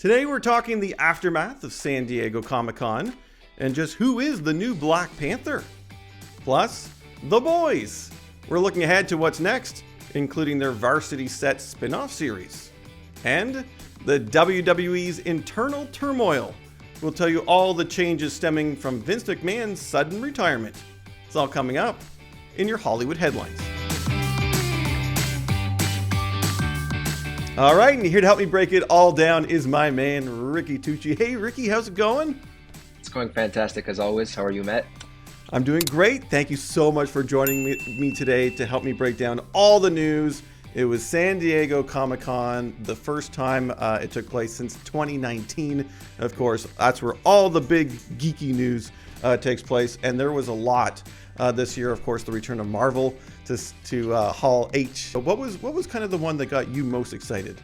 Today we're talking the aftermath of San Diego Comic-Con and just who is the new Black Panther. Plus, the boys. We're looking ahead to what's next, including their Varsity Set spin-off series. And the WWE's internal turmoil. We'll tell you all the changes stemming from Vince McMahon's sudden retirement. It's all coming up in your Hollywood headlines. All right, and here to help me break it all down is my man, Ricky Tucci. Hey, Ricky, how's it going? It's going fantastic as always. How are you, Matt? I'm doing great. Thank you so much for joining me today to help me break down all the news. It was San Diego Comic-Con, the first time it took place since 2019. Of course, that's where all the big geeky news takes place, and there was a lot this year. Of course, the return of Marvel to Hall H. What was kind of the one that got you most excited?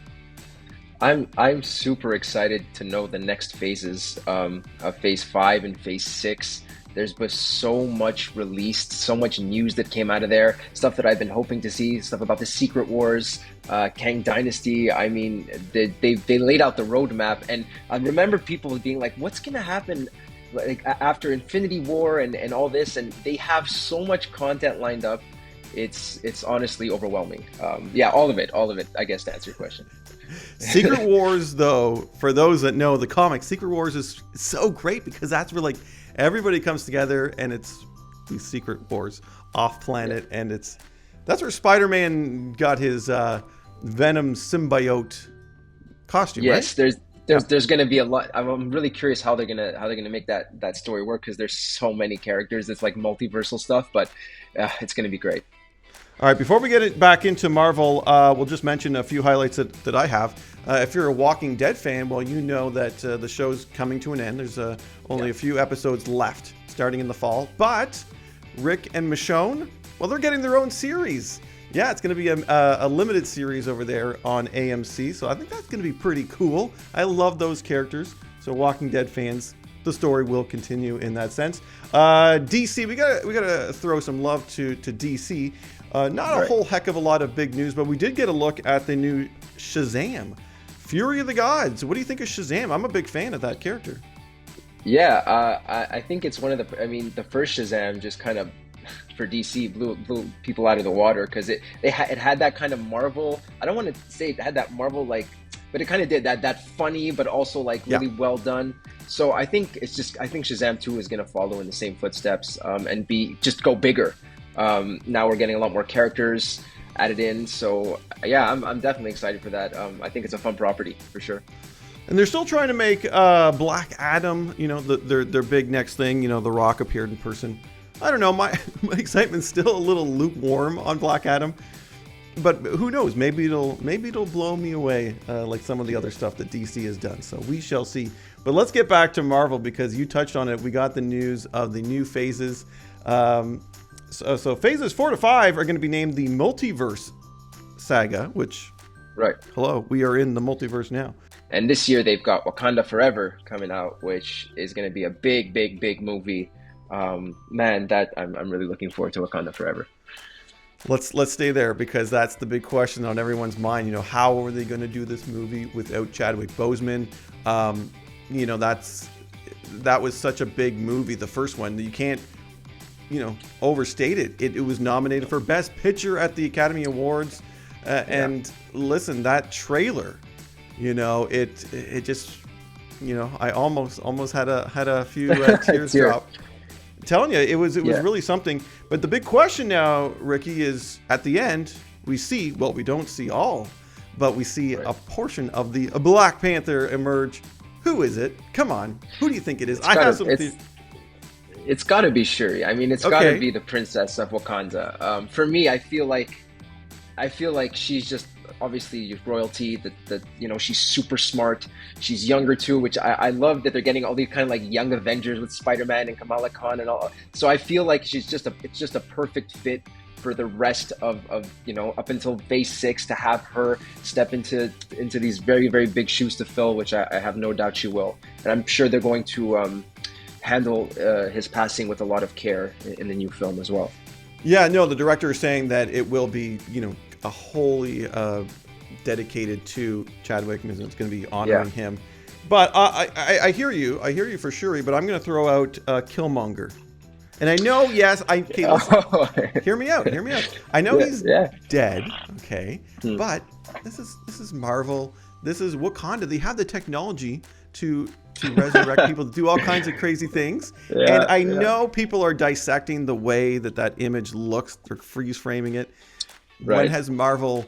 I'm super excited to know the next phases of Phase 5 and Phase 6. There's been so much released, so much news that came out of there, stuff that I've been hoping to see, stuff about the Secret Wars, Kang Dynasty. I mean, they laid out the roadmap, and I remember people being like, what's going to happen like after Infinity War and all this? And they have so much content lined up. It's honestly overwhelming. Yeah, all of it, I guess, to answer your question. Secret Wars, though, for those that know the comics, Secret Wars is so great because that's where like everybody comes together and it's these Secret Wars off planet, and that's where Spider-Man got his Venom symbiote costume. Yes, right? there's going to be a lot. I'm really curious how they're gonna make that story work, because there's so many characters. It's like multiversal stuff, but it's going to be great. All right, before we get it back into Marvel, we'll just mention a few highlights that I have. If you're a Walking Dead fan, well, you know that the show's coming to an end. There's only a few episodes left, starting in the fall. But Rick and Michonne, well, they're getting their own series. Yeah, it's going to be a limited series over there on AMC, so I think that's going to be pretty cool. I love those characters. So Walking Dead fans, the story will continue in that sense. DC, we gotta throw some love to DC. Not a whole heck of a lot of big news, but we did get a look at the new Shazam, Fury of the Gods. What do you think of Shazam? I'm a big fan of that character. Yeah, I think it's one of the first Shazam just kind of, for DC, blew people out of the water, because it had that kind of Marvel, I don't want to say it had that Marvel like, but it kind of did that funny but also like really well done. So I think Shazam 2 is going to follow in the same footsteps and just go bigger. Now we're getting a lot more characters added in, so yeah, I'm definitely excited for that. I think it's a fun property for sure. And they're still trying to make Black Adam, their big next thing. The Rock appeared in person. I don't know, my excitement's still a little lukewarm on Black Adam, but who knows? Maybe it'll blow me away like some of the other stuff that DC has done. So we shall see. But let's get back to Marvel, because you touched on it. We got the news of the new phases. So phases 4 to 5 are going to be named the Multiverse Saga, which, hello, we are in the multiverse now. And this year they've got Wakanda Forever coming out, which is going to be a big movie. Man, that I'm really looking forward to Wakanda Forever. Let's stay there, because that's the big question on everyone's mind. How are they going to do this movie without Chadwick Boseman? That was such a big movie, the first one, that you can't overstate it. It was nominated for Best Picture at the Academy Awards, and listen, that trailer, it just, I almost had a few tears drop. I'm telling you, it was really something. But the big question now, Ricky, is at the end we don't see all, but we see a portion of the Black Panther emerge. Who is it? Come on, who do you think it is? It's got to be Shuri. I mean, it's got to be the princess of Wakanda. For me, I feel like she's just obviously royalty. That she's super smart. She's younger too, which I love that they're getting all these kind of like young Avengers with Spider-Man and Kamala Khan and all. So I feel like it's just a perfect fit for the rest of up until Phase 6, to have her step into these very, very big shoes to fill, which I have no doubt she will. And I'm sure they're going to handle his passing with a lot of care in the new film as well. Yeah, no, the director is saying that it will be, a wholly dedicated to Chadwick, and it's going to be honoring him. But I hear you. I hear you for Shuri, but I'm going to throw out Killmonger. And I know, yes, okay, listen, hear me out. I know he's dead, okay, but this is Marvel. This is Wakanda. They have the technology to resurrect people, to do all kinds of crazy things. And I know people are dissecting the way that image looks. They're freeze framing it. Right. When has Marvel,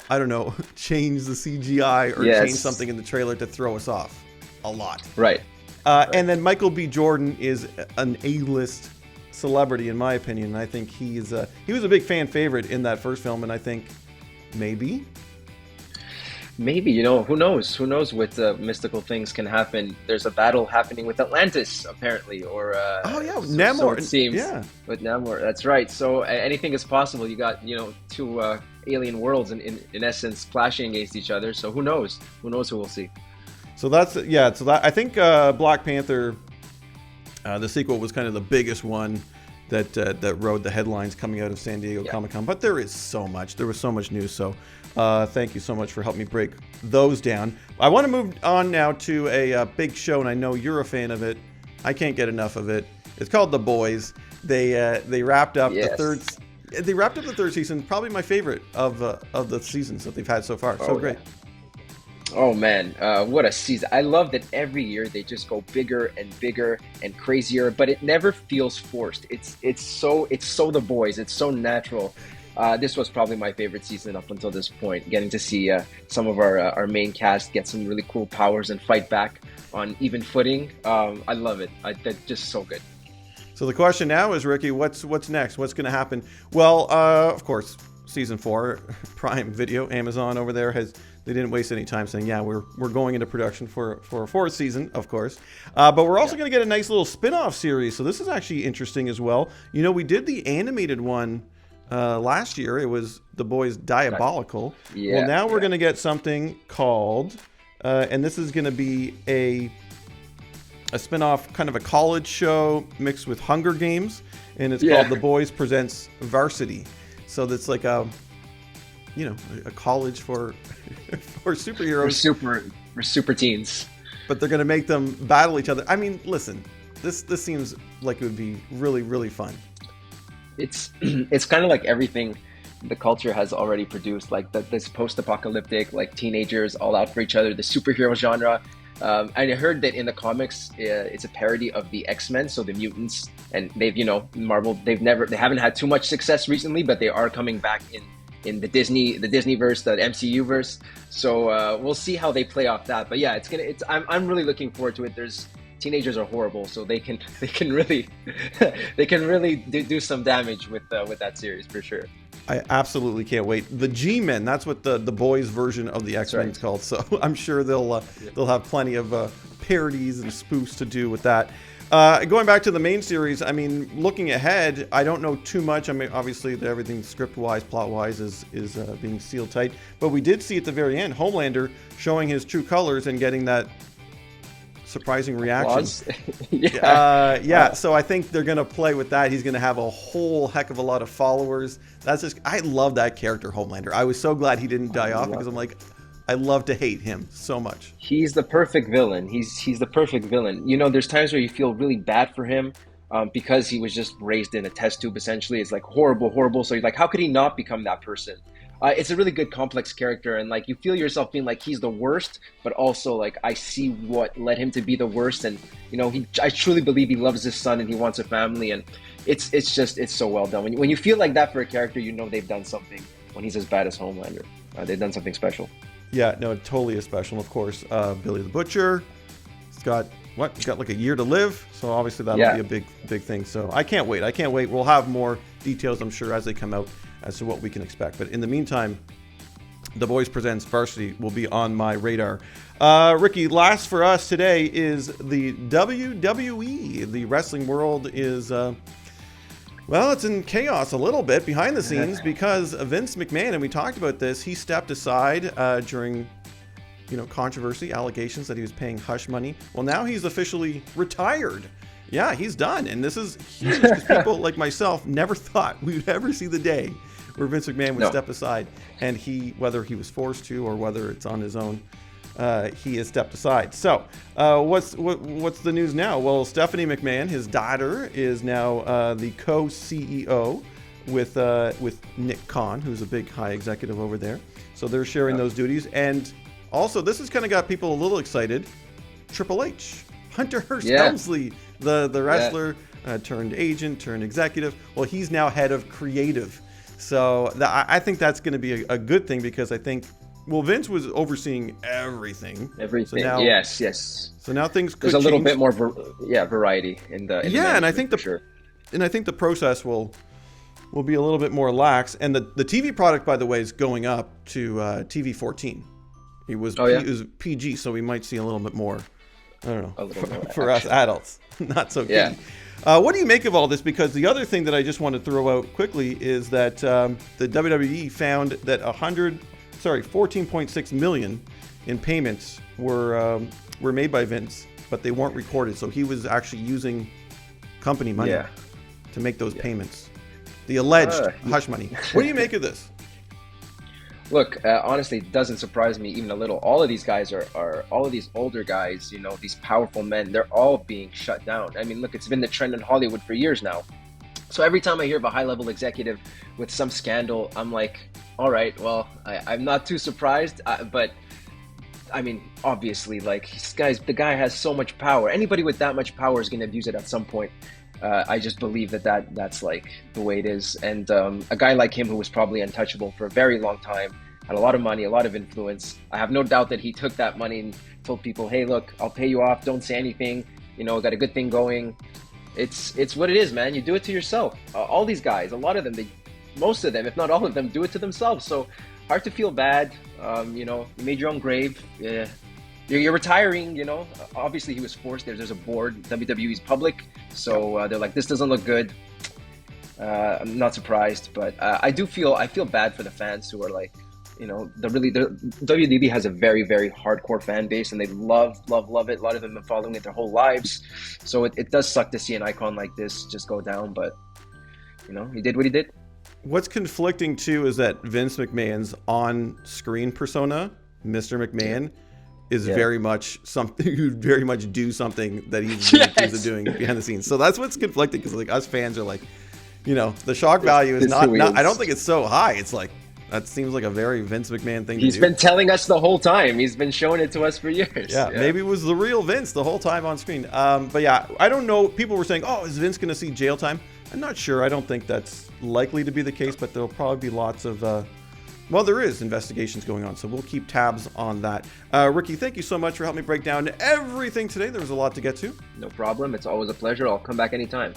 I don't know, changed the CGI or changed something in the trailer to throw us off? A lot. Right. And then Michael B. Jordan is an A-list celebrity, in my opinion. And I think he was a big fan favorite in that first film, and I think maybe, who knows what mystical things can happen. There's a battle happening with Atlantis, apparently, or Namor, so it seems, with Namor. That's right. So anything is possible. You got two alien worlds in essence clashing against each other. So who knows who we'll see. So I think Black Panther, the sequel, was kind of the biggest one that rode the headlines coming out of San Diego Comic-Con. But there was so much news. So thank you so much for helping me break those down. I want to move on now to a big show, and I know you're a fan of it. I can't get enough of it. It's called The Boys. They wrapped up the third. They wrapped up the third season. Probably my favorite of the seasons that they've had so far. So great. Oh man, what a season. I love that every year they just go bigger and bigger and crazier, but it never feels forced. It's so The Boys. It's so natural. This was probably my favorite season up until this point, getting to see some of our main cast get some really cool powers and fight back on even footing. I love it. That's just so good. So the question now is, Ricky, what's next? What's going to happen? Well, of course, season 4, Prime Video, Amazon over there they didn't waste any time saying, we're going into production for a 4th season, of course. But we're also going to get a nice little spin-off series. So this is actually interesting as well. We did the animated one last year. It was The Boys Diabolical. Well, now we're going to get something called, and this is going to be a spin-off, kind of a college show mixed with Hunger Games. And it's called The Boys Presents Varsity. So that's like a college for superheroes. We're super teens. But they're going to make them battle each other. I mean, listen, this seems like it would be really, really fun. It's kind of like everything the culture has already produced, like this post-apocalyptic, like teenagers all out for each other, the superhero genre. I heard that in the comics, it's a parody of the X-Men, so the mutants, and they've, Marvel, they haven't had too much success recently, but they are coming back in the Disney verse, the MCU verse. So we'll see how they play off that. But yeah, I'm really looking forward to it. Teenagers are horrible, so they can really do some damage with that series for sure. I absolutely can't wait. The G-Men, that's what the boys version of the X-Men is called. So I'm sure they'll have plenty of parodies and spoofs to do with that. Going back to the main series, I mean, looking ahead, I don't know too much. I mean, obviously everything script-wise, plot-wise is being sealed tight. But we did see at the very end Homelander showing his true colors and getting that surprising reaction. So I think they're going to play with that. He's going to have a whole heck of a lot of followers. I love that character, Homelander. I was so glad he didn't die off because I'm like, I love to hate him so much. He's the perfect villain. He's the perfect villain. There's times where you feel really bad for him because he was just raised in a test tube, essentially. It's like horrible. So you're like, how could he not become that person? It's a really good complex character, and like you feel yourself being like he's the worst, but also like I see what led him to be the worst, and I truly believe he loves his son and he wants a family, and it's so well done. When you feel like that for a character, they've done something. When he's as bad as Homelander, they've done something special. Yeah, no, totally is special. Of course, Billy the Butcher, he's got like a year to live, so obviously that'll be a big thing. So I can't wait. We'll have more details, I'm sure, as they come out as to what we can expect. But in the meantime, The Boys Presents Varsity will be on my radar. Ricky, last for us today is the WWE. The wrestling world is, it's in chaos a little bit behind the scenes because Vince McMahon, and we talked about this, he stepped aside during controversy, allegations that he was paying hush money. Well, now he's officially retired. Yeah, he's done. And this is huge because people like myself never thought we would ever see the day where Vince McMahon would step aside, and whether he was forced to or whether it's on his own he has stepped aside. So what's the news now? Well, Stephanie McMahon, his daughter, is now the co-CEO with Nick Khan, who's a big high executive over there. So they're sharing those duties. And also, this has kind of got people a little excited. Triple H, Hunter Hearst Helmsley, the wrestler, turned agent, turned executive. Well, he's now head of creative. So I think that's going to be a good thing, because I think, well, Vince was overseeing everything. So now, yes. So now things could There's a little change. bit more variety in the and I think and I think the process will be a little bit more lax. And the TV product, by the way, is going up to TV 14. It was PG, so we might see a little bit more. I don't know, a little more for us adults, not so key. Yeah. What do you make of all this? Because the other thing that I just want to throw out quickly is that the WWE found that 14.6 million in payments were made by Vince, but they weren't recorded. So he was actually using company money to make those payments. The alleged hush money. What do you make of this? Look, honestly, it doesn't surprise me even a little. All of these guys are all of these older guys, you know, these powerful men, they're all being shut down. I mean, look, it's been the trend in Hollywood for years now. So every time I hear of a high-level executive with some scandal, I'm like, all right, well, I'm not too surprised. But, I mean, obviously, like, the guy has so much power. Anybody with that much power is going to abuse it at some point. I just believe that's like the way it is. And a guy like him, who was probably untouchable for a very long time, had a lot of money, a lot of influence. I have no doubt that he took that money and told people, hey, look, I'll pay you off. Don't say anything. You know, got a good thing going. It's what it is, man. You do it to yourself. All these guys, a lot of them, most of them, if not all of them, do it to themselves. So hard to feel bad. You know, you made your own grave. You're retiring, you know. Obviously, he was forced. There's a board. WWE's public, so they're like, this doesn't look good. I'm not surprised, but I feel bad for the fans who are like, you know, the WWE has a very, very hardcore fan base, and they love it. A lot of them have been following it their whole lives. So it does suck to see an icon like this just go down, but you know, he did what he did. What's conflicting too is that Vince McMahon's on-screen persona, Mr. McMahon, is very much something you very much do something that he's accused of doing behind the scenes. So that's what's conflicting, because like us fans are like, you know, the shock value is not I don't think it's so high. It's like, that seems like a very Vince McMahon thing to do. He's been telling us the whole time. He's been showing it to us for years. Yeah, maybe it was the real Vince the whole time on screen. But yeah, I don't know. People were saying, oh, is Vince going to see jail time? I'm not sure. I don't think that's likely to be the case, but there'll probably be lots of, well, there is investigations going on, so we'll keep tabs on that. Ricky, thank you so much for helping me break down everything today. There was a lot to get to. No problem. It's always a pleasure. I'll come back anytime.